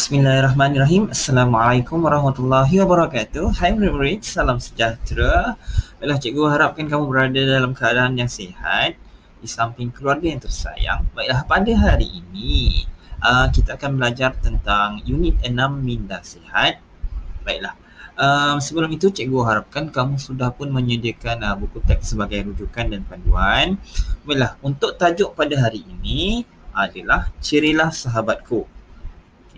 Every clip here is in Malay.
Bismillahirrahmanirrahim. Assalamualaikum warahmatullahi wabarakatuh. Hai murid-murid, salam sejahtera. Baiklah, cikgu harapkan kamu berada dalam keadaan yang sihat di samping keluarga yang tersayang. Baiklah, pada hari ini kita akan belajar tentang unit 6 minda sihat. Baiklah, sebelum itu cikgu harapkan kamu sudah pun menyediakan buku teks sebagai rujukan dan panduan. Baiklah, untuk tajuk pada hari ini adalah Cirilah Sahabatku.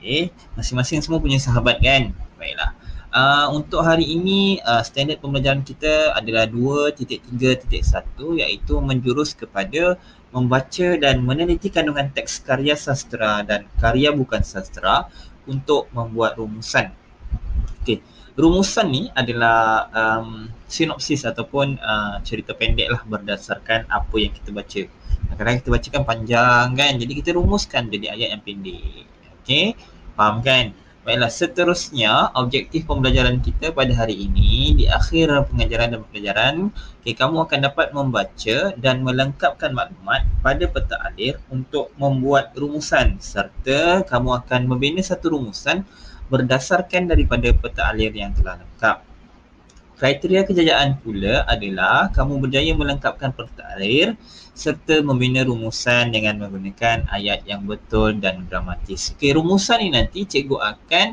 Okay. Masing-masing semua punya sahabat kan? Baiklah. Untuk hari ini standard pembelajaran kita adalah 2.3.1 iaitu menjurus kepada membaca dan meneliti kandungan teks karya sastera dan karya bukan sastera untuk membuat rumusan. Okey. Rumusan ni adalah sinopsis ataupun cerita pendek lah berdasarkan apa yang kita baca. Kadang-kadang kita baca kan panjang kan, jadi kita rumuskan jadi ayat yang pendek. Okey. Faham kan? Baiklah, seterusnya objektif pembelajaran kita pada hari ini di akhir pengajaran dan pembelajaran, kamu akan dapat membaca dan melengkapkan maklumat pada peta alir untuk membuat rumusan serta kamu akan membina satu rumusan berdasarkan daripada peta alir yang telah lengkap. Kriteria kejayaan pula adalah kamu berjaya melengkapkan peta alir serta membina rumusan dengan menggunakan ayat yang betul dan gramatis. Okey, rumusan ni nanti cikgu akan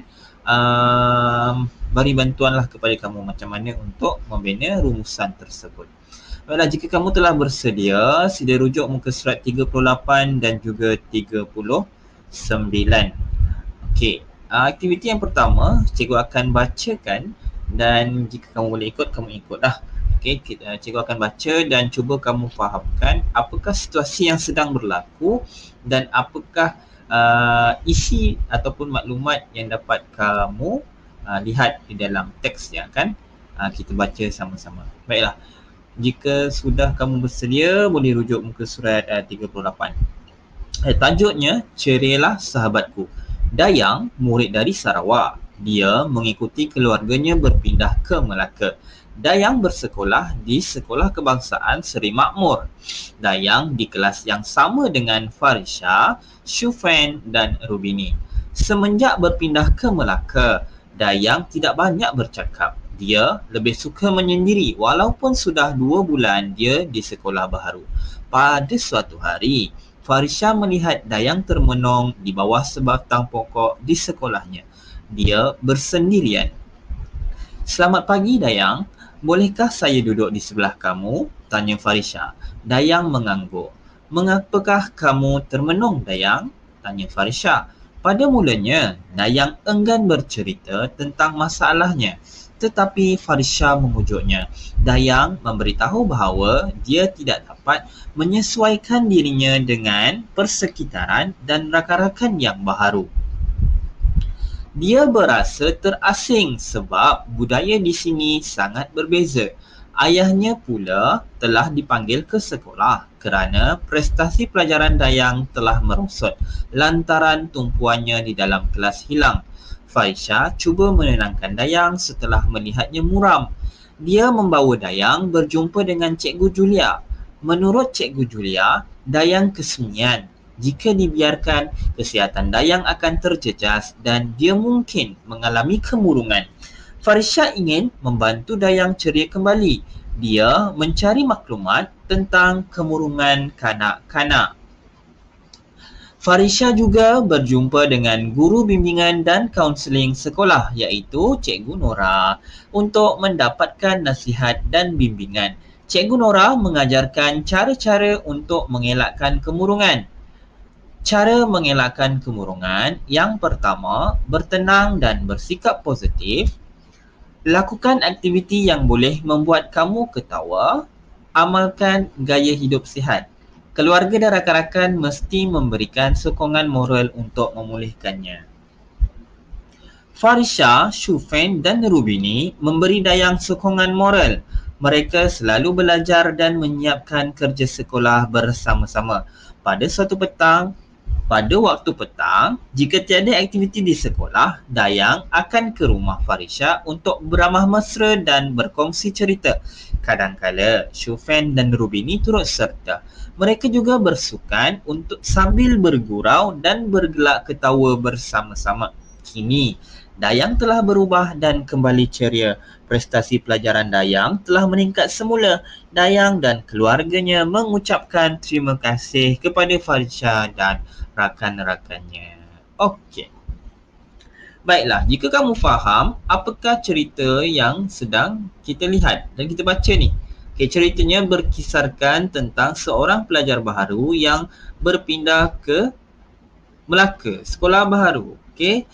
beri bantuanlah kepada kamu macam mana untuk membina rumusan tersebut. Baiklah, jika kamu telah bersedia, sila rujuk muka surat 38 dan juga 39. Okey, aktiviti yang pertama cikgu akan bacakan dan jika kamu boleh ikut, kamu ikutlah. Okey, cikgu akan baca dan cuba kamu fahamkan apakah situasi yang sedang berlaku dan apakah isi ataupun maklumat yang dapat kamu lihat di dalam teks yang akan kita baca sama-sama. Baiklah, jika sudah kamu bersedia, boleh rujuk muka surat 38. Tajuknya, Cirilah Sahabatku. Dayang, murid dari Sarawak. Dia mengikuti keluarganya berpindah ke Melaka. Dayang bersekolah di Sekolah Kebangsaan Seri Makmur. Dayang di kelas yang sama dengan Farisha, Syufen dan Rubini. Semenjak berpindah ke Melaka, Dayang tidak banyak bercakap. Dia lebih suka menyendiri walaupun sudah 2 bulan dia di sekolah baharu. Pada suatu hari, Farisha melihat Dayang termenung di bawah sebatang pokok di sekolahnya. Dia bersendirian. Selamat pagi Dayang, bolehkah saya duduk di sebelah kamu? Tanya Farisha. Dayang mengangguk. Mengapakah kamu termenung Dayang? Tanya Farisha. Pada mulanya, Dayang enggan bercerita tentang masalahnya. Tetapi Farisha memujuknya. Dayang memberitahu bahawa dia tidak dapat menyesuaikan dirinya dengan persekitaran dan rakan-rakan yang baharu. Dia berasa terasing sebab budaya di sini sangat berbeza. Ayahnya pula telah dipanggil ke sekolah kerana prestasi pelajaran Dayang telah merosot lantaran tumpuannya di dalam kelas hilang. Farisha cuba menenangkan Dayang setelah melihatnya muram. Dia membawa Dayang berjumpa dengan Cikgu Julia. Menurut Cikgu Julia, Dayang kesunyian. Jika dibiarkan, kesihatan Dayang akan terjejas dan dia mungkin mengalami kemurungan. Farisha ingin membantu Dayang ceria kembali. Dia mencari maklumat tentang kemurungan kanak-kanak. Farisha juga berjumpa dengan guru bimbingan dan kaunseling sekolah iaitu Cikgu Nora untuk mendapatkan nasihat dan bimbingan. Cikgu Nora mengajarkan cara-cara untuk mengelakkan kemurungan. Cara mengelakkan kemurungan yang pertama, bertenang dan bersikap positif. Lakukan aktiviti yang boleh membuat kamu ketawa. Amalkan gaya hidup sihat. Keluarga dan rakan-rakan mesti memberikan sokongan moral untuk memulihkannya. Farisha, Syufen dan Rubini memberi Dayang sokongan moral. Mereka selalu belajar dan menyiapkan kerja sekolah bersama-sama. Pada waktu petang, jika tiada aktiviti di sekolah, Dayang akan ke rumah Farisha untuk beramah mesra dan berkongsi cerita. Kadangkala, Syufen dan Rubini turut serta. Mereka juga bersukan untuk sambil bergurau dan bergelak ketawa bersama-sama. Kini, Dayang telah berubah dan kembali ceria. Prestasi pelajaran Dayang telah meningkat semula. Dayang dan keluarganya mengucapkan terima kasih kepada Farisha dan rakan-rakannya. Okey. Baiklah, jika kamu faham apakah cerita yang sedang kita lihat dan kita baca ni. Okay, ceritanya berkisarkan tentang seorang pelajar baharu yang berpindah ke Melaka, sekolah baharu. Okey,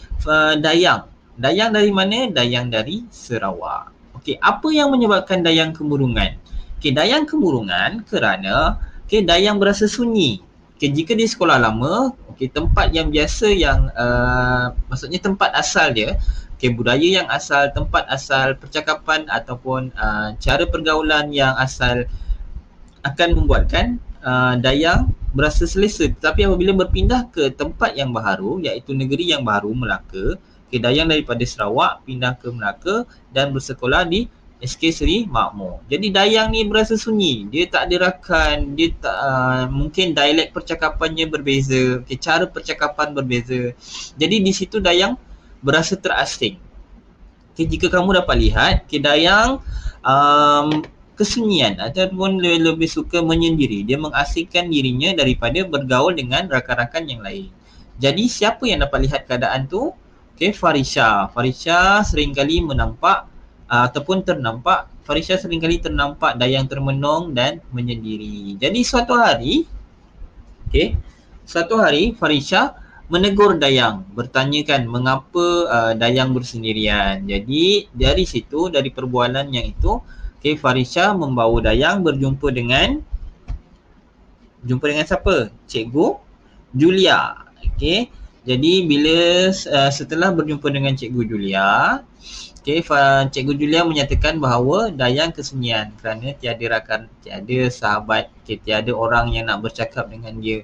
Dayang. Dayang dari mana? Dayang dari Sarawak. Okey, apa yang menyebabkan Dayang kemurungan? Okey, Dayang kemurungan kerana Dayang berasa sunyi. Okey, jika di sekolah lama, tempat yang biasa yang maksudnya tempat asal dia, budaya yang asal, tempat asal percakapan ataupun cara pergaulan yang asal akan membuatkan Dayang berasa selesa. Tetapi apabila berpindah ke tempat yang baharu, iaitu negeri yang baru, Melaka, Dayang daripada Sarawak pindah ke Melaka dan bersekolah di SK Seri Makmur. Jadi Dayang ni berasa sunyi, dia tak ada rakan, dia tak mungkin dialek percakapannya berbeza, cara percakapan berbeza. Jadi di situ Dayang berasa terasing. Jika kamu dapat lihat, Dayang kesunyian ataupun lebih suka menyendiri. Dia mengasingkan dirinya daripada bergaul dengan rakan-rakan yang lain. Jadi siapa yang dapat lihat keadaan tu? Farisha. Farisha seringkali menampak ataupun ternampak, Farisha seringkali ternampak Dayang termenung dan menyendiri. Jadi suatu hari Farisha menegur Dayang, bertanyakan mengapa Dayang bersendirian. Jadi dari situ, dari perbualan yang itu, Farisha membawa Dayang berjumpa dengan siapa? Cikgu Julia. Jadi bila setelah berjumpa dengan Cikgu Julia, Cikgu Julia menyatakan bahawa Dayang kesunyian kerana tiada rakan, tiada sahabat, tiada orang yang nak bercakap dengan dia.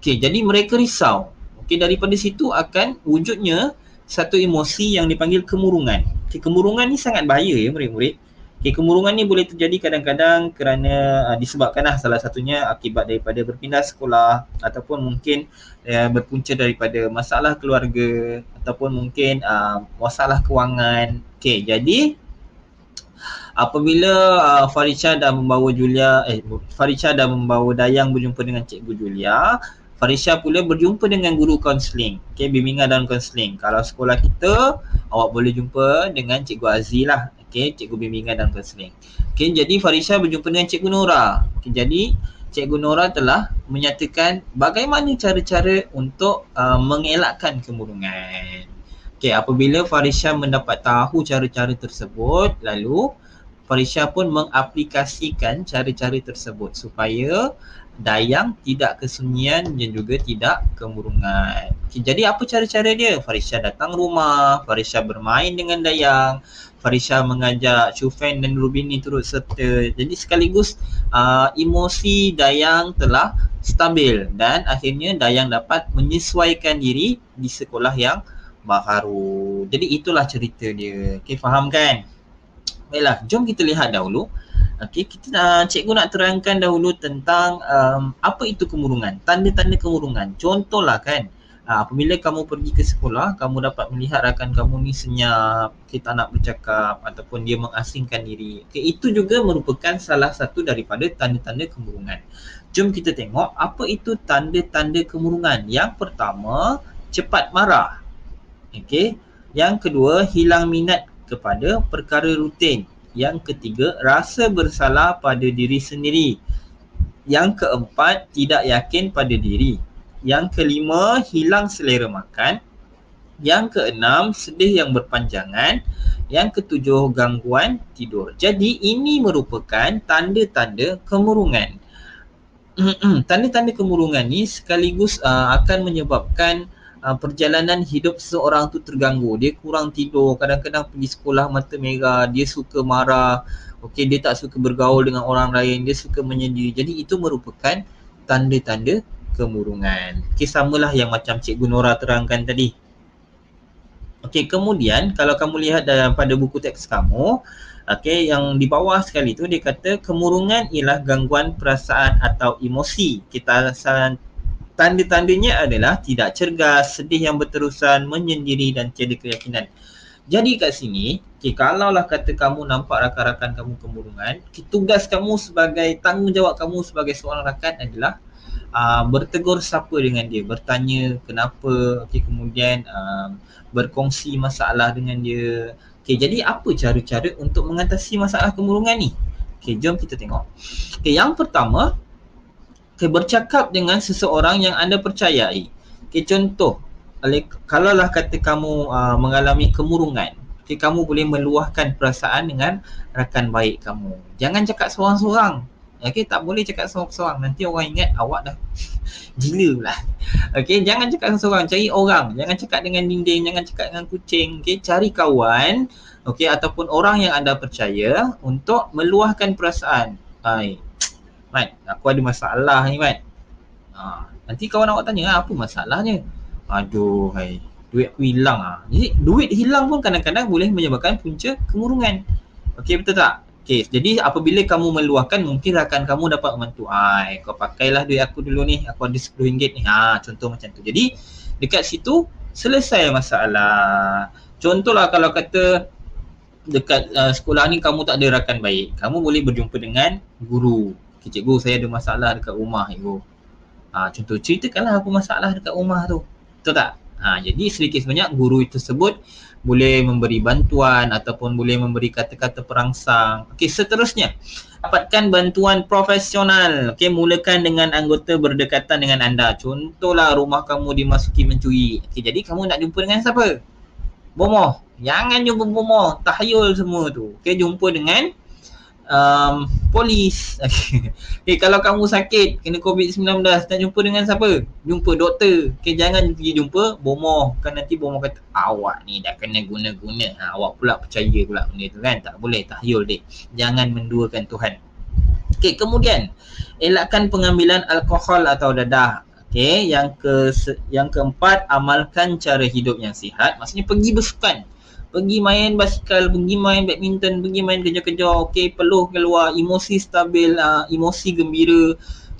Jadi mereka risau. Daripada situ akan wujudnya satu emosi yang dipanggil kemurungan. Kemurungan ni sangat bahaya ya murid-murid. Kemurungan ni boleh terjadi kadang-kadang kerana disebabkanlah salah satunya akibat daripada berpindah sekolah ataupun mungkin berpunca daripada masalah keluarga ataupun mungkin masalah kewangan. Jadi apabila Farisha dah membawa Dayang berjumpa dengan Cikgu Julia, Farisha pula berjumpa dengan guru kaunseling, bimbingan dan kaunseling. Kalau sekolah kita, awak boleh jumpa dengan Cikgu Azzi lah, cikgu bimbingan dan kaunseling. Jadi Farisha berjumpa dengan Cikgu Nora. Jadi Cikgu Nora telah menyatakan bagaimana cara-cara untuk mengelakkan kemurungan. Apabila Farisha mendapat tahu cara-cara tersebut, lalu Farisha pun mengaplikasikan cara-cara tersebut supaya Dayang tidak kesunyian dan juga tidak kemurungan. Jadi apa cara-cara dia? Farisha datang rumah, Farisha bermain dengan Dayang, Farisha mengajak Shufen dan Rubini turut serta. Jadi sekaligus emosi Dayang telah stabil dan akhirnya Dayang dapat menyesuaikan diri di sekolah yang baharu. Jadi itulah cerita dia. Faham kan? Baiklah, jom kita lihat dahulu. Cikgu nak terangkan dahulu tentang apa itu kemurungan, tanda-tanda kemurungan. Contohlah kan, apabila kamu pergi ke sekolah, kamu dapat melihat rakan kamu ni senyap, tak nak bercakap ataupun dia mengasingkan diri. Itu juga merupakan salah satu daripada tanda-tanda kemurungan. Jom kita tengok apa itu tanda-tanda kemurungan. Yang pertama, cepat marah. Yang kedua, hilang minat kepada perkara rutin. Yang ketiga, rasa bersalah pada diri sendiri. Yang keempat, tidak yakin pada diri. Yang kelima, hilang selera makan. Yang keenam, sedih yang berpanjangan. Yang ketujuh, gangguan tidur. Jadi ini merupakan tanda-tanda kemurungan. Tanda-tanda kemurungan ni sekaligus akan menyebabkan perjalanan hidup seseorang tu terganggu. Dia kurang tidur, kadang-kadang pergi sekolah mata merah, dia suka marah, dia tak suka bergaul dengan orang lain, dia suka menyendiri. Jadi itu merupakan tanda-tanda kemurungan. Samalah yang macam Cikgu Nora terangkan tadi. Kemudian kalau kamu lihat pada buku teks kamu, yang di bawah sekali tu dia kata kemurungan ialah gangguan perasaan atau emosi. Kita Tanda-tandanya adalah tidak cergas, sedih yang berterusan, menyendiri dan tiada keyakinan. Jadi kat sini, kalaulah kata kamu nampak rakan-rakan kamu kemurungan, tugas kamu sebagai, tanggungjawab kamu sebagai seorang rakan adalah bertegur sapa dengan dia, bertanya kenapa, kemudian berkongsi masalah dengan dia. Jadi apa cara-cara untuk mengatasi masalah kemurungan ni? Jom kita tengok. Yang pertama, bercakap dengan seseorang yang anda percayai. Contoh, kalaulah kata kamu mengalami kemurungan, kamu boleh meluahkan perasaan dengan rakan baik kamu. Jangan cakap seorang-seorang. Tak boleh cakap seorang-seorang. Nanti orang ingat awak dah gila pula. Jangan cakap seorang-seorang, cari orang. Jangan cakap dengan dinding, jangan cakap dengan kucing. Cari kawan, ataupun orang yang anda percaya untuk meluahkan perasaan. Mat, aku ada masalah ni, Mat. Nanti kawan awak tanya, apa masalahnya? Aduh, duit aku hilang. Jadi, duit hilang pun kadang-kadang boleh menyebabkan punca kemurungan. Betul tak? Jadi apabila kamu meluahkan, mungkin rakan kamu dapat membantu. Kau pakailah duit aku dulu ni, aku ada RM10 ni. Contoh macam tu. Jadi, dekat situ, selesai masalah. Contohlah kalau kata dekat sekolah ni kamu tak ada rakan baik, kamu boleh berjumpa dengan guru. Cikgu, saya ada masalah dekat rumah, cikgu. Contoh, ceritakanlah apa masalah dekat rumah tu. Betul tak? Jadi sedikit sebanyak guru tersebut boleh memberi bantuan ataupun boleh memberi kata-kata perangsang. Seterusnya, dapatkan bantuan profesional. Mulakan dengan anggota berdekatan dengan anda. Contohlah rumah kamu dimasuki mencuri. Jadi kamu nak jumpa dengan siapa? Bomoh. Jangan jumpa bomoh, tahyul semua tu. Jumpa dengan polis. Kalau kamu sakit, kena COVID-19, nak jumpa dengan siapa? Jumpa doktor. Jangan pergi jumpa bomoh. Kan nanti bomoh kata, awak ni dah kena guna-guna. Awak pula percaya pula benda tu kan. Tak boleh, tahyul dek. Jangan menduakan Tuhan. Kemudian, elakkan pengambilan alkohol atau dadah. Yang keempat, amalkan cara hidup yang sihat. Maksudnya pergi bersukan, pergi main basikal, pergi main badminton, pergi main kejar-kejar, peluh keluar, emosi stabil, emosi gembira.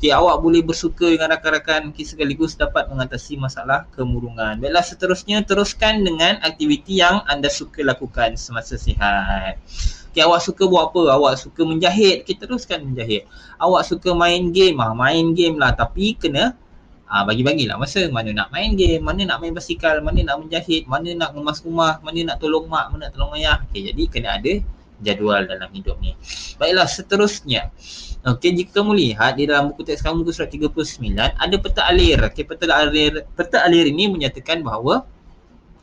Awak boleh bersuka dengan rakan-rakan, sekaligus dapat mengatasi masalah kemurungan. Baiklah, seterusnya teruskan dengan aktiviti yang anda suka lakukan semasa sihat. Awak suka buat apa? Awak suka menjahit, teruskan menjahit. Awak suka main game, main game lah, tapi kena bagi-bagilah masa. Mana nak main game, mana nak main basikal, mana nak menjahit, mana nak ngemas rumah, mana nak tolong mak, mana nak tolong ayah. Jadi kena ada jadual dalam hidup ni. Baiklah, seterusnya. Jika kamu lihat di dalam buku teks kamu, buku surat 39, ada peta alir. Peta alir ini menyatakan bahawa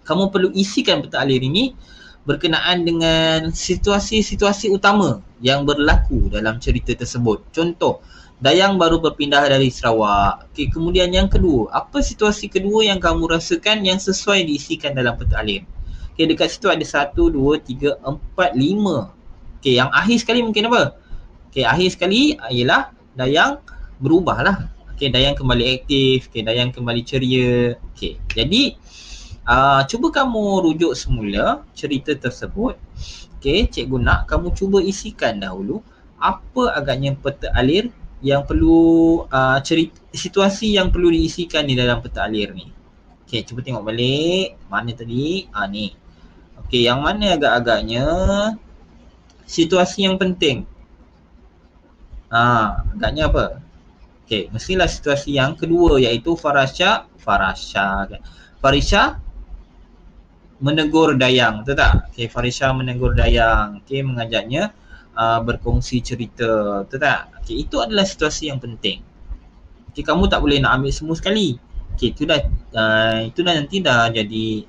kamu perlu isikan peta alir ini berkenaan dengan situasi-situasi utama yang berlaku dalam cerita tersebut. Contoh, Dayang baru berpindah dari Sarawak. Kemudian yang kedua, apa situasi kedua yang kamu rasakan yang sesuai diisikan dalam peta alir? Dekat situ ada 1, 2, 3, 4, 5. Yang akhir sekali mungkin apa? Akhir sekali ialah Dayang berubah lah. Dayang kembali aktif, Dayang kembali ceria. Jadi cuba kamu rujuk semula cerita tersebut. Cikgu nak kamu cuba isikan dahulu apa agaknya peta alir yang perlu, situasi yang perlu diisikan di dalam peta alir ni. Cuba tengok balik. Mana tadi? Ni. Yang mana agak-agaknya situasi yang penting? Agaknya apa? Mestilah situasi yang kedua, iaitu Farisha menegur Dayang, betul tak? Farisha menegur Dayang, mengajaknya berkongsi cerita, betul tak? Itu adalah situasi yang penting. Kamu tak boleh nak ambil semua sekali. Itu dah nanti dah jadi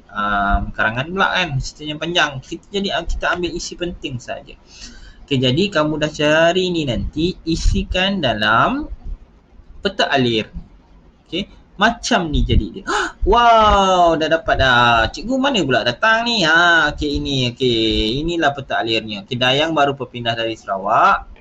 karangan pula kan, ceritanya panjang. Kita ambil isi penting saja. Jadi kamu dah cari ni, nanti isikan dalam peta alir. Macam ni jadi dia. Wow, dah dapat dah. Cikgu mana pula datang ni? Inilah peta alirnya. Dayang baru berpindah dari Sarawak.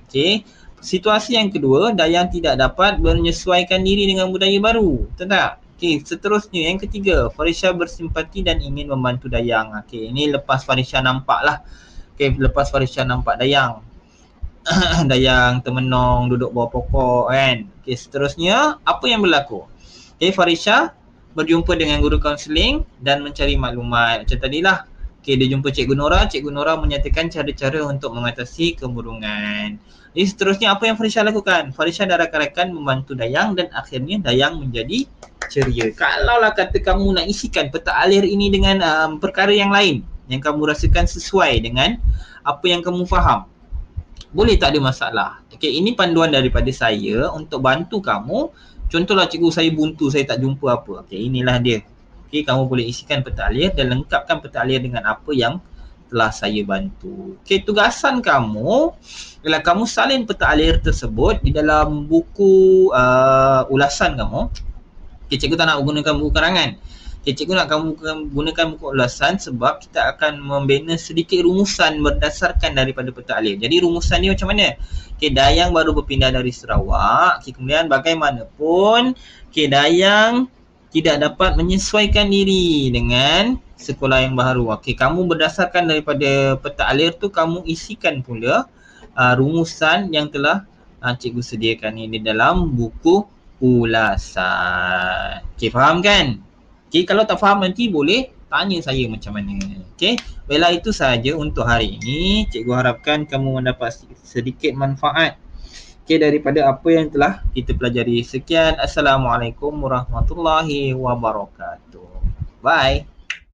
Situasi yang kedua, Dayang tidak dapat menyesuaikan diri dengan budaya baru. Betul tak? Seterusnya, yang ketiga, Farisha bersimpati dan ingin membantu Dayang. Ini lepas Farisha nampak lah. Lepas Farisha nampak Dayang. Dayang termenung, duduk bawah pokok kan. Seterusnya, apa yang berlaku? Okay, Farisha berjumpa dengan guru kaunseling dan mencari maklumat. Macam tadilah. Okay, dia jumpa Cikgu Nora menyatakan cara-cara untuk mengatasi kemurungan. Jadi seterusnya apa yang Farisha lakukan? Farisha dan rakan-rakan membantu Dayang dan akhirnya Dayang menjadi ceria. Kalaulah kata kamu nak isikan peta alir ini dengan perkara yang lain yang kamu rasakan sesuai dengan apa yang kamu faham, boleh, tak ada masalah. Okay, ini panduan daripada saya untuk bantu kamu. Contohlah cikgu saya buntu, saya tak jumpa apa. Okay, inilah dia. Okay, kamu boleh isikan peta alir dan lengkapkan peta alir dengan apa yang telah saya bantu. Okay, tugasan kamu ialah kamu salin peta alir tersebut di dalam buku ulasan kamu. Okay, cikgu tak nak gunakan buku karangan. Okay, cikgu nak kamu gunakan buku ulasan sebab kita akan membina sedikit rumusan berdasarkan daripada peta alir. Jadi rumusan ni macam mana? Okay, Dayang baru berpindah dari Sarawak. Okay, kemudian bagaimanapun Dayang tidak dapat menyesuaikan diri dengan sekolah yang baru. Okay, kamu berdasarkan daripada peta alir tu, kamu isikan pula rumusan yang telah cikgu sediakan ni di dalam buku ulasan. Okay, faham kan? Okay, kalau tak faham nanti boleh tanya saya macam mana. Okay, baiklah, itu sahaja untuk hari ini. Cikgu harapkan kamu mendapat sedikit manfaat daripada apa yang telah kita pelajari. Sekian, Assalamualaikum warahmatullahi wabarakatuh. Bye.